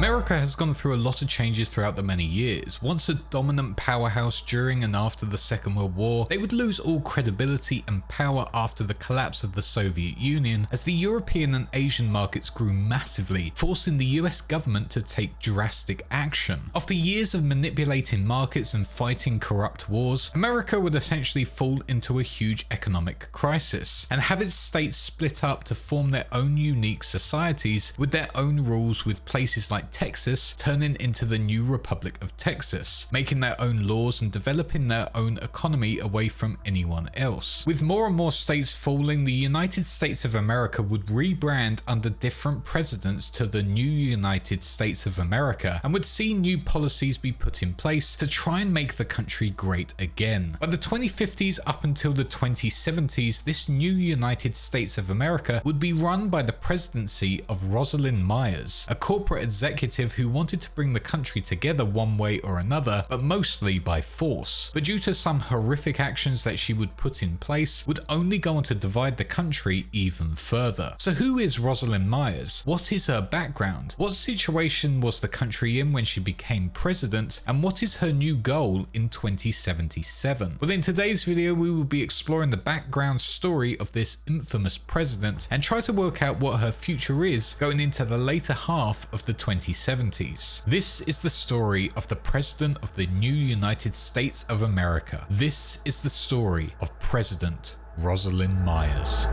America has gone through a lot of changes throughout the many years. Once a dominant powerhouse during and after the Second World War, they would lose all credibility and power after the collapse of the Soviet Union as the European and Asian markets grew massively, forcing the US government to take drastic action. After years of manipulating markets and fighting corrupt wars, America would essentially fall into a huge economic crisis and have its states split up to form their own unique societies with their own rules, with places like Texas turning into the new Republic of Texas, making their own laws and developing their own economy away from anyone else. With more and more states falling, the United States of America would rebrand under different presidents to the new United States of America and would see new policies be put in place to try and make the country great again. By the 2050s up until the 2070s, this new United States of America would be run by the presidency of Rosalind Myers, a corporate executive who wanted to bring the country together one way or another, but mostly by force. But due to some horrific actions that she would put in place, would only go on to divide the country even further. So who is Rosalind Myers? What is her background? What situation was the country in when she became president? And what is her new goal in 2077? Well, in today's video, we will be exploring the background story of this infamous president and try to work out what her future is going into the later half of the 2070s. This is the story of the President of the new United States of America. This is the story of President Rosalind Myers.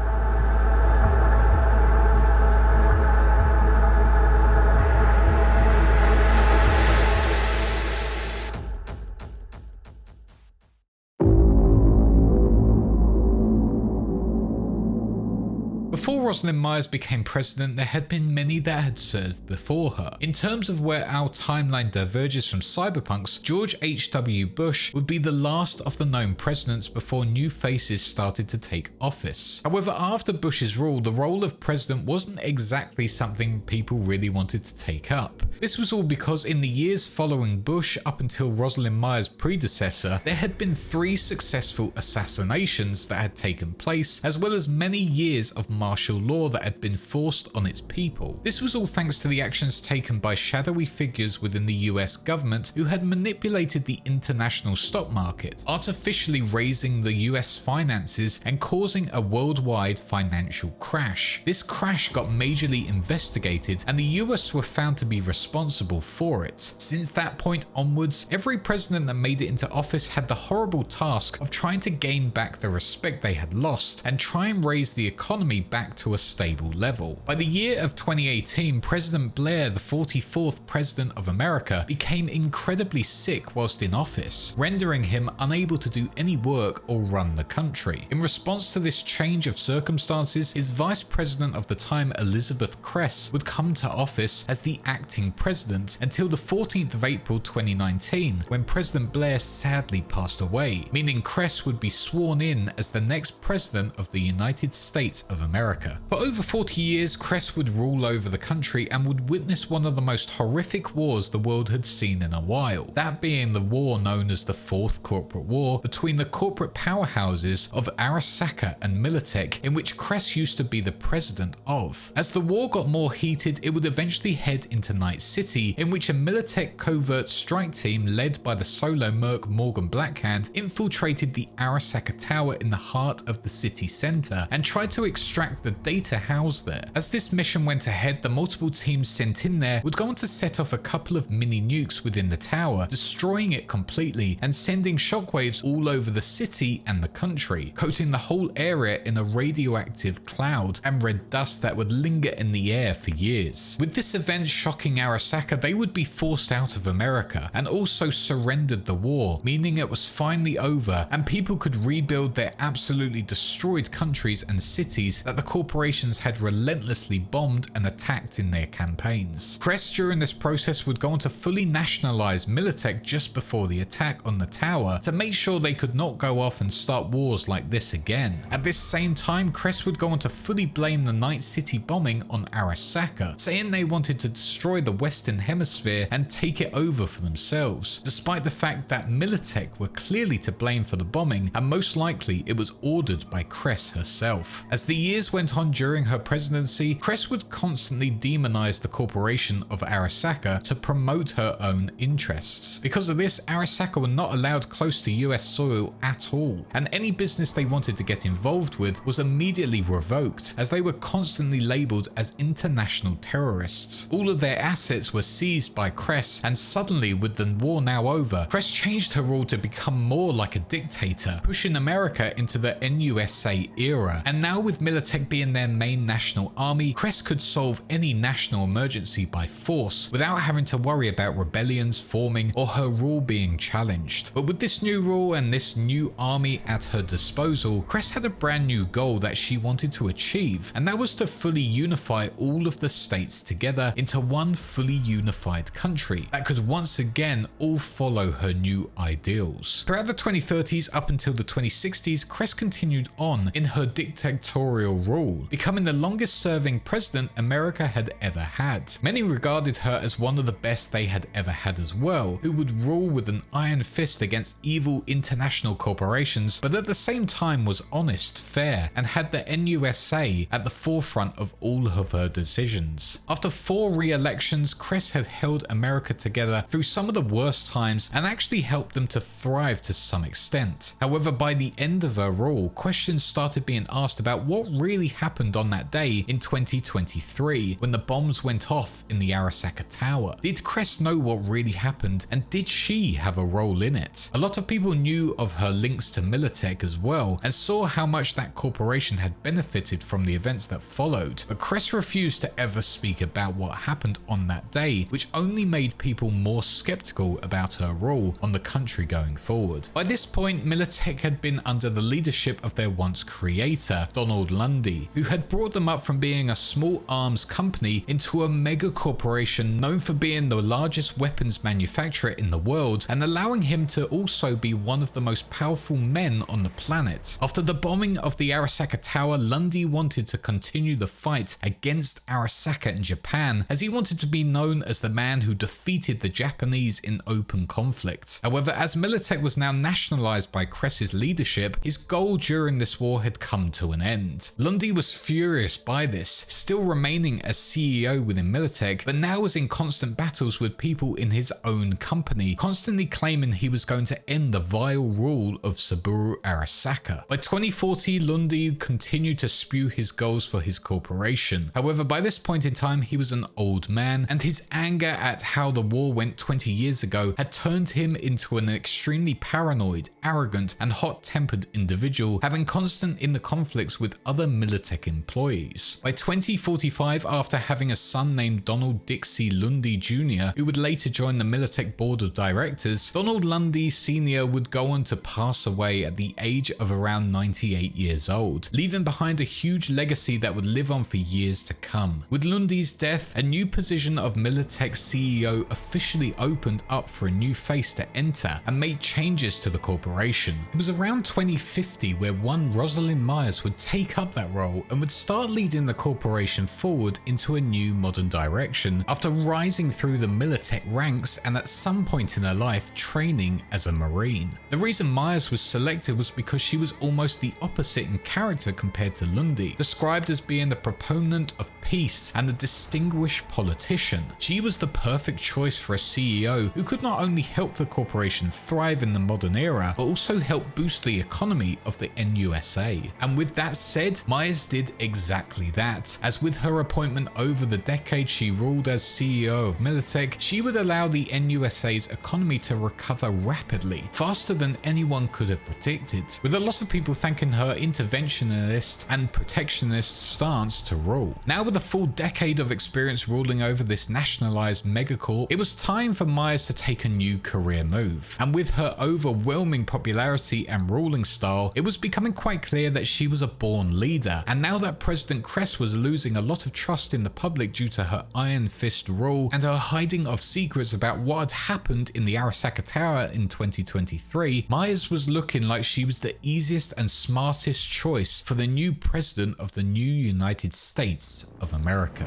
Before Rosalind Myers became president, there had been many that had served before her. In terms of where our timeline diverges from Cyberpunks, George H.W. Bush would be the last of the known presidents before new faces started to take office. However, after Bush's rule, the role of president wasn't exactly something people really wanted to take up. This was all because in the years following Bush up until Rosalind Myers' predecessor, there had been 3 successful assassinations that had taken place, as well as many years of martial law that had been forced on its people. This was all thanks to the actions taken by shadowy figures within the US government who had manipulated the international stock market, artificially raising the US finances and causing a worldwide financial crash. This crash got majorly investigated and the US were found to be responsible for it. Since that point onwards, every president that made it into office had the horrible task of trying to gain back the respect they had lost and try and raise the economy back to a stable level. By the year of 2018, President Blair, the 44th President of America, became incredibly sick whilst in office, rendering him unable to do any work or run the country. In response to this change of circumstances, his Vice President of the time, Elizabeth Kress, would come to office as the acting president until the 14th of April 2019, when President Blair sadly passed away, meaning Kress would be sworn in as the next President of the United States of America. For over 40 years, Kress would rule over the country and would witness one of the most horrific wars the world had seen in a while, that being the war known as the Fourth Corporate War between the corporate powerhouses of Arasaka and Militech, in which Kress used to be the president of. As the war got more heated, it would eventually head into Night City, in which a Militech covert strike team led by the solo merc Morgan Blackhand infiltrated the Arasaka Tower in the heart of the city centre and tried to extract the data housed there. As this mission went ahead, the multiple teams sent in there would go on to set off a couple of mini nukes within the tower, destroying it completely and sending shockwaves all over the city and the country, coating the whole area in a radioactive cloud and red dust that would linger in the air for years. With this event shocking Arasaka, they would be forced out of America and also surrendered the war, meaning it was finally over and people could rebuild their absolutely destroyed countries and cities that the corporations had relentlessly bombed and attacked in their campaigns. Kress during this process would go on to fully nationalize Militech just before the attack on the tower to make sure they could not go off and start wars like this again. At this same time, Kress would go on to fully blame the Night City bombing on Arasaka, saying they wanted to destroy the Western Hemisphere and take it over for themselves, despite the fact that Militech were clearly to blame for the bombing and most likely it was ordered by Kress herself. As the years years went on during her presidency, Cress would constantly demonize the corporation of Arasaka to promote her own interests. Because of this, Arasaka were not allowed close to US soil at all, and any business they wanted to get involved with was immediately revoked, as they were constantly labeled as international terrorists. All of their assets were seized by Cress, and suddenly, with the war now over, Cress changed her rule to become more like a dictator, pushing America into the NUSA era. And now with Militech being their main national army, Cress could solve any national emergency by force without having to worry about rebellions forming or her rule being challenged. But with this new rule and this new army at her disposal, Cress had a brand new goal that she wanted to achieve, and that was to fully unify all of the states together into one fully unified country that could once again all follow her new ideals. Throughout the 2030s up until the 2060s, Cress continued on in her dictatorial rule, becoming the longest serving president America had ever had. Many regarded her as one of the best they had ever had as well, who would rule with an iron fist against evil international corporations, but at the same time was honest, fair, and had the NUSA at the forefront of all of her decisions. After 4 re-elections, Cress had held America together through some of the worst times and actually helped them to thrive to some extent. However, by the end of her rule, questions started being asked about what really happened on that day in 2023 when the bombs went off in the Arasaka Tower. Did Cress know what really happened, and did she have a role in it? A lot of people knew of her links to Militech as well and saw how much that corporation had benefited from the events that followed, but Cress refused to ever speak about what happened on that day, which only made people more skeptical about her role on the country going forward. By this point, Militech had been under the leadership of their once creator, Donald Lundy, who had brought them up from being a small arms company into a mega corporation known for being the largest weapons manufacturer in the world, and allowing him to also be one of the most powerful men on the planet. After the bombing of the Arasaka Tower, Lundy wanted to continue the fight against Arasaka and Japan, as he wanted to be known as the man who defeated the Japanese in open conflict. However, as Militech was now nationalized by Cress's leadership, his goal during this war had come to an end. Lundy was furious by this, still remaining as CEO within Militech, but now was in constant battles with people in his own company, constantly claiming he was going to end the vile rule of Saburo Arasaka. By 2040, Lundy continued to spew his goals for his corporation. However, by this point in time, he was an old man, and his anger at how the war went 20 years ago had turned him into an extremely paranoid, arrogant, and hot-tempered individual, having constant in the conflicts with other Militech employees. By 2045, after having a son named Donald Dixie Lundy Jr., who would later join the Militech board of directors, Donald Lundy Sr. would go on to pass away at the age of around 98 years old, leaving behind a huge legacy that would live on for years to come. With Lundy's death, a new position of Militech CEO officially opened up for a new face to enter and make changes to the corporation. It was around 2050 where one Rosalind Myers would take up that role and would start leading the corporation forward into a new modern direction after rising through the Militech ranks and at some point in her life training as a Marine. The reason Myers was selected was because she was almost the opposite in character compared to Lundy, described as being the proponent of peace and a distinguished politician. She was the perfect choice for a CEO who could not only help the corporation thrive in the modern era, but also help boost the economy of the NUSA. And with that said, Myers did exactly that, as with her appointment over the decade she ruled as CEO of Militech, she would allow the NUSA's economy to recover rapidly, faster than anyone could have predicted, with a lot of people thanking her interventionist and protectionist stance to rule. Now with a full decade of experience ruling over this nationalized megacorp, it was time for Myers to take a new career move. And with her overwhelming popularity and ruling style, it was becoming quite clear that she was a born leader. And now that President Cress was losing a lot of trust in the public due to her iron fist rule and her hiding of secrets about what had happened in the Arasaka Tower in 2023, Myers was looking like she was the easiest and smartest choice for the new president of the new United States of America.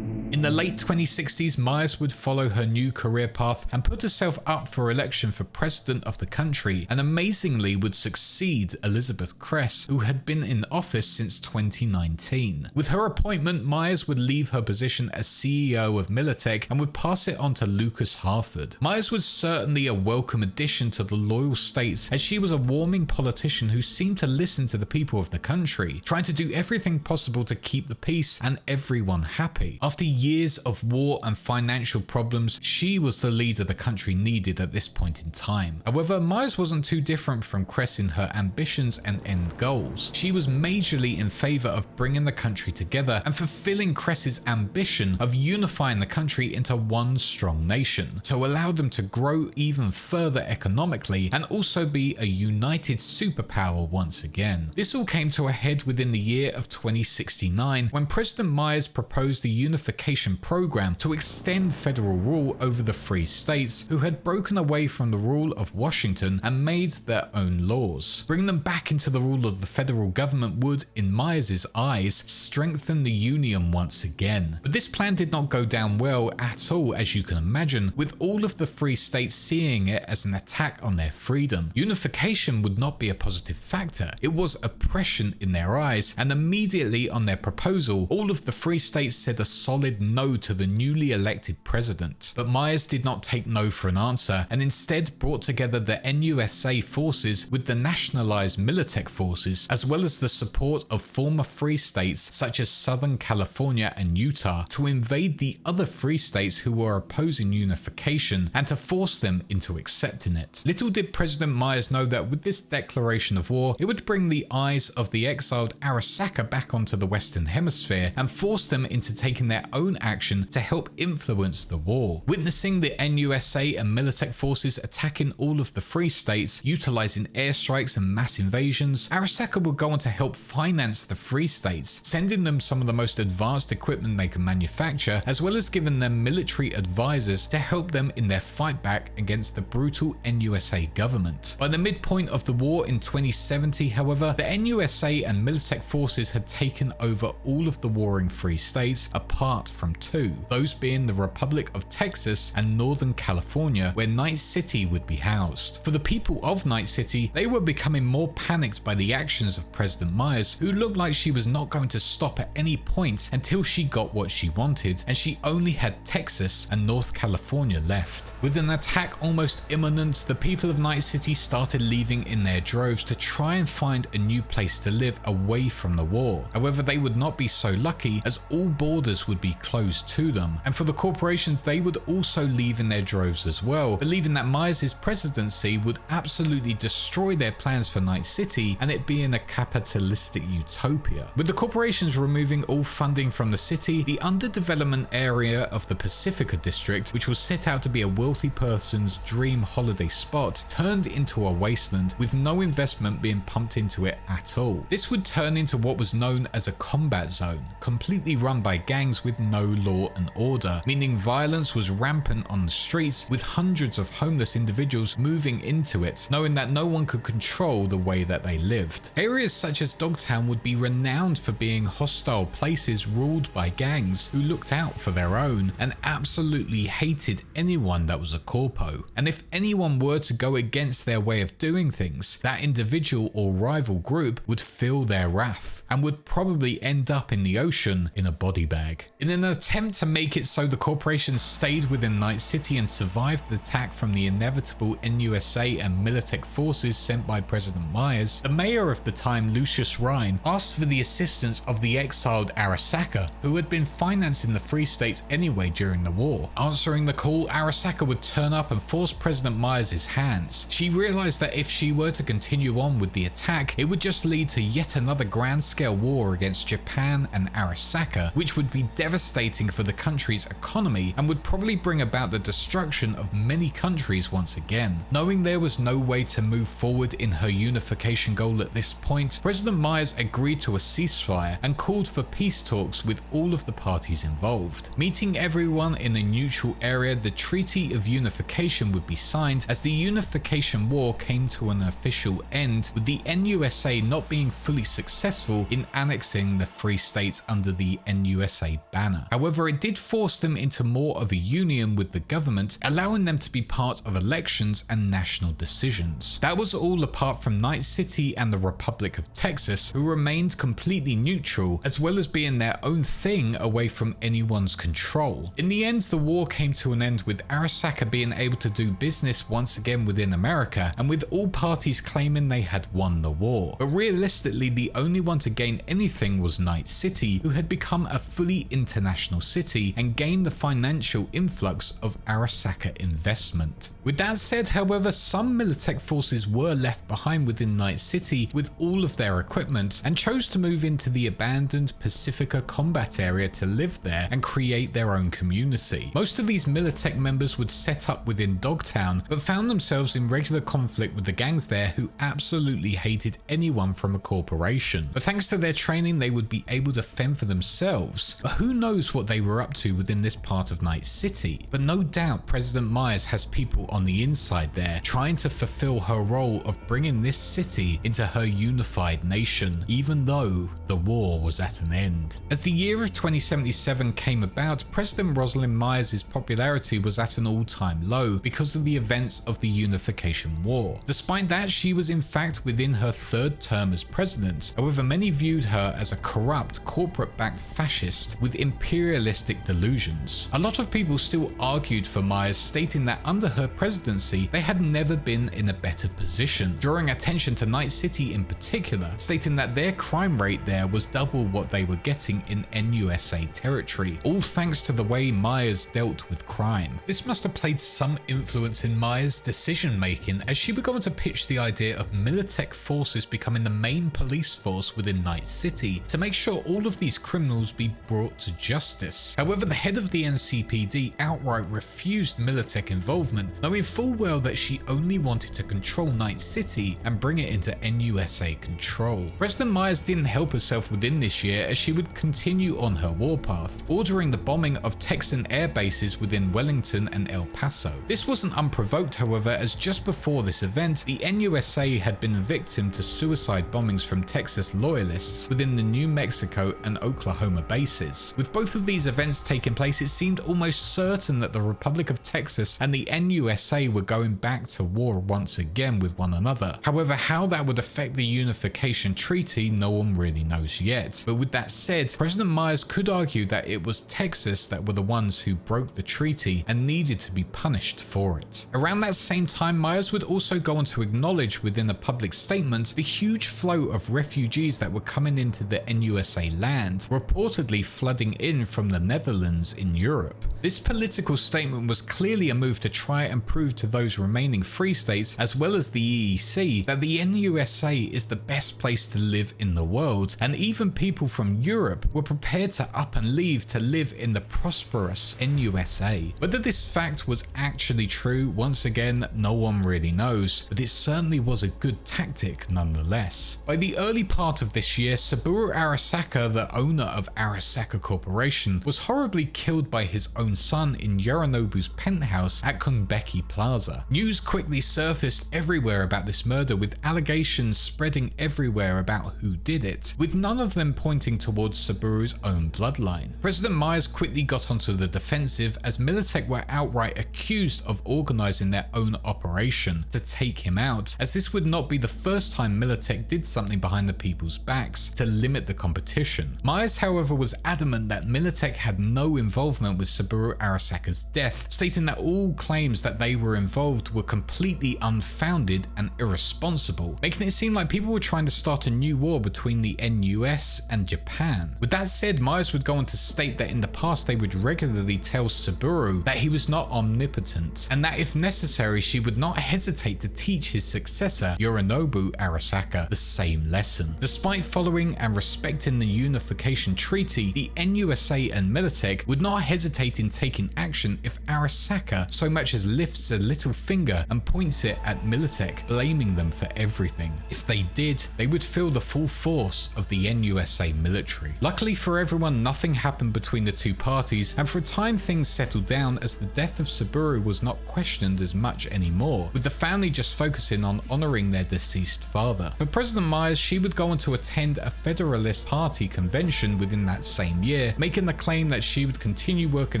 In the late 2060s, Myers would follow her new career path and put herself up for election for president of the country, and amazingly would succeed Elizabeth Kress, who had been in office since 2019. With her appointment, Myers would leave her position as CEO of Militech and would pass it on to Lucas Harford. Myers was certainly a welcome addition to the loyal states, as she was a warming politician who seemed to listen to the people of the country, trying to do everything possible to keep the peace and everyone happy. After years of war and financial problems, she was the leader the country needed at this point in time. However, Myers wasn't too different from Kress in her ambitions and end goals. She was majorly in favour of bringing the country together and fulfilling Kress's ambition of unifying the country into one strong nation, to allow them to grow even further economically and also be a united superpower once again. This all came to a head within the year of 2069 when President Myers proposed a unification program to extend federal rule over the free states who had broken away from the rule of Washington and made their own laws. Bringing them back into the rule of the federal government would, in Myers' eyes, strengthen the union once again. But this plan did not go down well at all, as you can imagine, with all of the free states seeing it as an attack on their freedom. Unification would not be a positive factor. It was oppression in their eyes, and immediately on their proposal, all of the free states said a solid no to the newly elected president. But Myers did not take no for an answer, and instead brought together the NUSA forces with the nationalized Militech forces, as well as the support of former free states such as Southern California and Utah, to invade the other free states who were opposing unification and to force them into accepting it. Little did President Myers know that with this declaration of war, it would bring the eyes of the exiled Arasaka back onto the Western Hemisphere and force them into taking their own action to help influence the war. Witnessing the NUSA and Militech forces attacking all of the free states, utilizing airstrikes and mass invasions, Arasaka would go on to help finance the free states, sending them some of the most advanced equipment they can manufacture, as well as giving them military advisors to help them in their fight back against the brutal NUSA government. By the midpoint of the war in 2070, however, the NUSA and Militech forces had taken over all of the warring free states apart from two, those being the Republic of Texas and Northern California, where Night City would be housed. For the people of Night City, they were becoming more panicked by the actions of President Myers, who looked like she was not going to stop at any point until she got what she wanted, and she only had Texas and North California left. With an attack almost imminent, the people of Night City started leaving in their droves to try and find a new place to live away from the war. However, they would not be so lucky, as all borders would be closed to them, and for the corporations, they would also leave in their droves as well, believing that Myers' presidency would absolutely destroy their plans for Night City and it being a capitalistic utopia. With the corporations removing all funding from the city, the underdevelopment area of the Pacifica district, which was set out to be a wealthy person's dream holiday spot, turned into a wasteland with no investment being pumped into it at all. This would turn into what was known as a combat zone, completely run by gangs with no law and order, meaning violence was rampant on the streets, with hundreds of homeless individuals moving into it, knowing that no one could control the way that they lived. Areas such as Dogtown would be renowned for being hostile places ruled by gangs who looked out for their own and absolutely hated anyone that was a corpo. And if anyone were to go against their way of doing things, that individual or rival group would feel their wrath and would probably end up in the ocean in a body bag. In an attempt to make it so the corporations stayed within Night City and survived the attack from the inevitable NUSA and Militech forces sent by President Myers, the mayor of the time, Lucius Rhine, asked for the assistance of the exiled Arasaka, who had been financing the free states anyway during the war. Answering the call, Arasaka would turn up and force President Myers' hands. She realized that if she were to continue on with the attack, it would just lead to yet another grand-scale war against Japan and Arasaka, which would be devastating for the country's economy and would probably bring about the destruction of many countries once again. Knowing there was no way to move forward in her unification goal at this point, President Myers agreed to a ceasefire and called for peace talks with all of the parties involved. Meeting everyone in a neutral area, the Treaty of Unification would be signed as the Unification War came to an official end, with the NUSA not being fully successful in annexing the free states under the NUSA banner. manner. However, it did force them into more of a union with the government, allowing them to be part of elections and national decisions. That was all apart from Night City and the Republic of Texas, who remained completely neutral, as well as being their own thing away from anyone's control. In the end, the war came to an end with Arasaka being able to do business once again within America, and with all parties claiming they had won the war. But realistically, the only one to gain anything was Night City, who had become a fully international city and gained the financial influx of Arasaka investment. With that said, however, some Militech forces were left behind within Night City with all of their equipment and chose to move into the abandoned Pacifica combat area to live there and create their own community. Most of these Militech members would set up within Dogtown, but found themselves in regular conflict with the gangs there who absolutely hated anyone from a corporation. But thanks to their training, they would be able to fend for themselves. But who knows what they were up to within this part of Night City? But no doubt President Myers has people on the inside there trying to fulfill her role of bringing this city into her unified nation, even though the war was at an end. As the year of 2077 came about, President Rosalind Myers' popularity was at an all-time low because of the events of the Unification War. Despite that, she was in fact within her third term as president. However, many viewed her as a corrupt, corporate-backed fascist with imperialistic delusions. A lot of people still argued for Myers, stating that under her presidency, they had never been in a better position, drawing attention to Night City in particular, stating that their crime rate there was double what they were getting in NUSA territory, all thanks to the way Myers dealt with crime. This must have played some influence in Myers' decision making, as she began to pitch the idea of Militech forces becoming the main police force within Night City to make sure all of these criminals be brought to justice. However, the head of the NCPD outright refused Militech involvement, knowing full well that she only wanted to control Night City and bring it into NUSA control. President Myers didn't help herself within this year, as she would continue on her warpath, ordering the bombing of Texan air bases within Wellington and El Paso. This wasn't unprovoked, however, as just before this event, the NUSA had been victim to suicide bombings from Texas loyalists within the New Mexico and Oklahoma bases. With both of these events taking place, it seemed almost certain that the Republic of Texas and the NUSA were going back to war once again with one another. However, how that would affect the Unification Treaty, no one really knows yet. But with that said, President Myers could argue that it was Texas that were the ones who broke the treaty and needed to be punished for it. Around that same time, Myers would also go on to acknowledge within a public statement the huge flow of refugees that were coming into the NUSA land, reportedly flooding in from the Netherlands in Europe. This political statement was clearly a move to try and prove to those remaining free states, as well as the EEC, that the NUSA is the best place to live in the world, and even people from Europe were prepared to up and leave to live in the prosperous NUSA. Whether this fact was actually true, once again, no one really knows, but it certainly was a good tactic nonetheless. By the early part of this year, Saburo Arasaka, the owner of Arasaka Corporation, was horribly killed by his own son in Yorinobu's penthouse at Kongbeki Plaza. News quickly surfaced everywhere about this murder, with allegations spreading everywhere about who did it, with none of them pointing towards Saburo's own bloodline. President Myers quickly got onto the defensive, as Militech were outright accused of organizing their own operation to take him out, as this would not be the first time Militech did something behind the people's backs to limit the competition. Myers, however, was adamant that Militech had no involvement with Saburo Arasaka's death, stating that all claims that they were involved were completely unfounded and irresponsible, making it seem like people were trying to start a new war between the NUS and Japan. With that said, Myers would go on to state that in the past they would regularly tell Saburo that he was not omnipotent, and that if necessary she would not hesitate to teach his successor, Yorinobu Arasaka, the same lesson. Despite following and respecting the Unification Treaty, the NUSA and Militech would not hesitate in taking action if Arasaka so much as lifts a little finger and points it at Militech, blaming them for everything. If they did, they would feel the full force of the NUSA military. Luckily for everyone, nothing happened between the two parties, and for a time things settled down, as the death of Saburo was not questioned as much anymore, with the family just focusing on honoring their deceased father. For President Myers, she would go on to attend a Federalist Party convention within that same year, making making the claim that she would continue working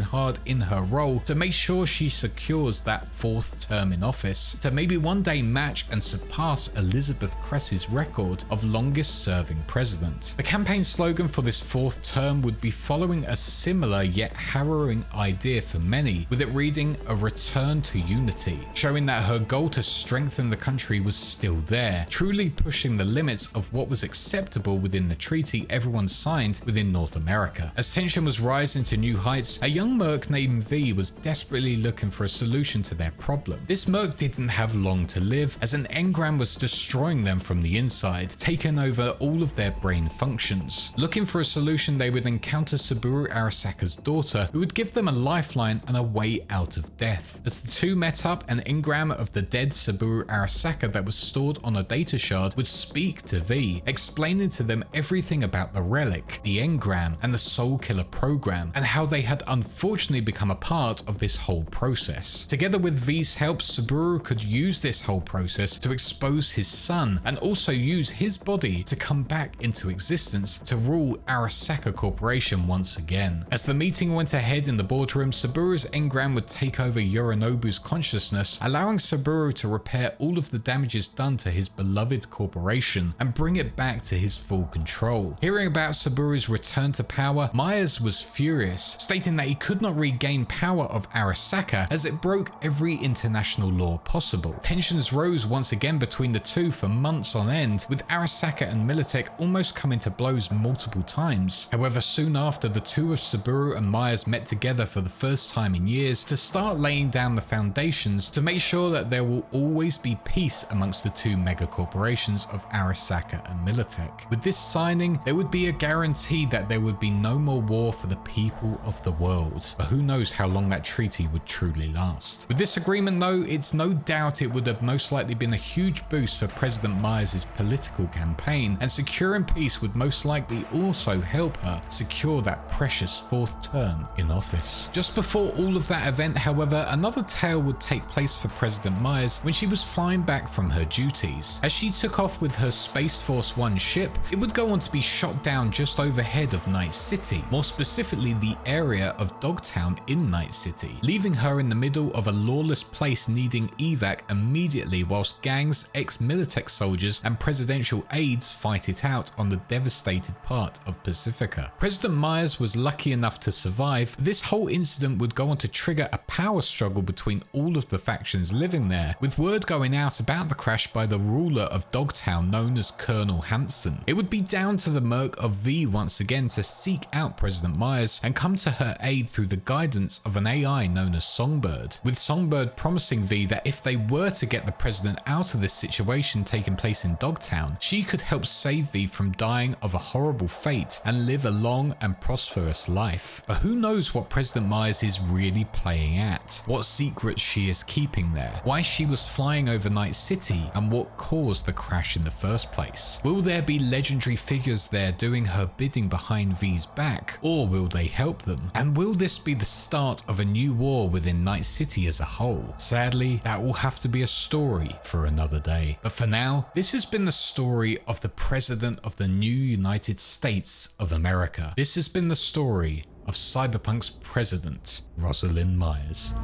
hard in her role to make sure she secures that 4th term in office, to maybe one day match and surpass Elizabeth Cress's record of longest serving president. The campaign slogan for this 4th term would be following a similar yet harrowing idea for many, with it reading "A return to unity," showing that her goal to strengthen the country was still there, truly pushing the limits of what was acceptable within the treaty everyone signed within North America. As tension was rising to new heights, a young merc named V was desperately looking for a solution to their problem. This merc didn't have long to live, as an engram was destroying them from the inside, taking over all of their brain functions. Looking for a solution, they would encounter Saburo Arasaka's daughter, who would give them a lifeline and a way out of death. As the two met up, an engram of the dead Saburo Arasaka that was stored on a data shard would speak to V, explaining to them everything about the relic, the engram, and the Soul Killer program, and how they had unfortunately become a part of this whole process. Together with V's help, Saburo could use this whole process to expose his son, and also use his body to come back into existence to rule Arasaka Corporation once again. As the meeting went ahead in the boardroom, Saburo's engram would take over Yorinobu's consciousness, allowing Saburo to repair all of the damages done to his beloved corporation and bring it back to his full control. Hearing about Saburo's return to power, Myers was furious, stating that he could not regain power of Arasaka as it broke every international law possible. Tensions rose once again between the two for months on end, with Arasaka and Militech almost coming to blows multiple times. However, soon after, the two of Saburo and Myers met together for the first time in years to start laying down the foundations to make sure that there will always be peace amongst the two mega corporations of Arasaka and Militech. With this signing, there would be a guarantee that there would be no more war for the people of the world, but who knows how long that treaty would truly last. With this agreement though, it's no doubt it would have most likely been a huge boost for President Myers' political campaign, and securing peace would most likely also help her secure that precious 4th term in office. Just before all of that event, however, another tale would take place for President Myers when she was flying back from her duties. As she took off with her Space Force 1 ship, it would go on to be shot down just overhead of Night City, more specifically the area of Dogtown in Night City, leaving her in the middle of a lawless place needing evac immediately whilst gangs, ex-Militech soldiers and presidential aides fight it out on the devastated part of Pacifica. President Myers was lucky enough to survive, but this whole incident would go on to trigger a power struggle between all of the factions living there, with word going out about the crash by the ruler of Dogtown known as Colonel Hanson. It would be down to the merc of V once again to seek out President Myers and come to her aid through the guidance of an AI known as Songbird, with Songbird promising V that if they were to get the president out of this situation taking place in Dogtown, she could help save V from dying of a horrible fate and live a long and prosperous life. But who knows what President Myers is really playing at, what secrets she is keeping there, why she was flying over Night City, and what caused the crash in the first place. Will there be legendary figures there doing her bidding behind V's back, or will they help them? And will this be the start of a new war within Night City as a whole? Sadly, that will have to be a story for another day. But for now, this has been the story of the President of the new United States of America. This has been the story of Cyberpunk's president, Rosalind Myers.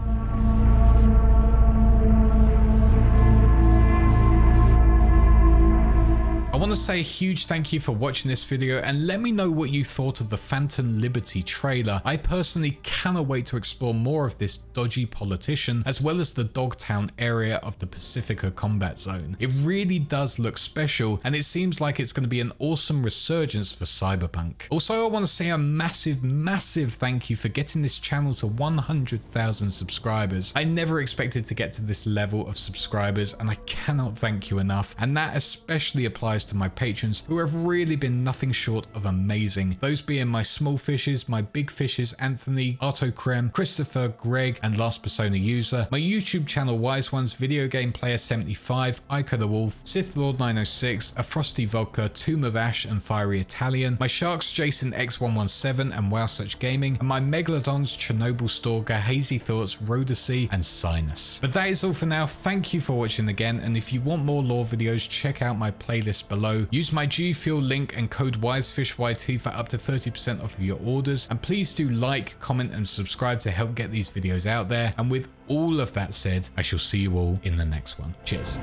I want to say a huge thank you for watching this video, and let me know what you thought of the Phantom Liberty trailer. I personally cannot wait to explore more of this dodgy politician, as well as the Dogtown area of the Pacifica combat zone. It really does look special, and it seems like it's going to be an awesome resurgence for Cyberpunk. Also, I want to say a massive thank you for getting this channel to 100,000 subscribers. I never expected to get to this level of subscribers, and I cannot thank you enough, and that especially applies to my patrons, who have really been nothing short of amazing. Those being my small fishes, my big fishes, Anthony, Arto Krem, Christopher, Greg, and Last Persona User, my YouTube channel Wise Ones, Video Game Player 75, Ico the Wolf, Sith Lord 906, A Frosty Vodka, Tomb of Ash, and Fiery Italian, my Sharks Jason X117 and Wow Such Gaming, and my Megalodons Chernobyl Stalker, Hazy Thoughts, Rhodacy, and Sinus. But that is all for now. Thank you for watching again, and if you want more lore videos, check out my playlist below. below. Use my G Fuel link and code WiseFishYT for up to 30% off of your orders. And please do like, comment, and subscribe to help get these videos out there. And with all of that said, I shall see you all in the next one. Cheers.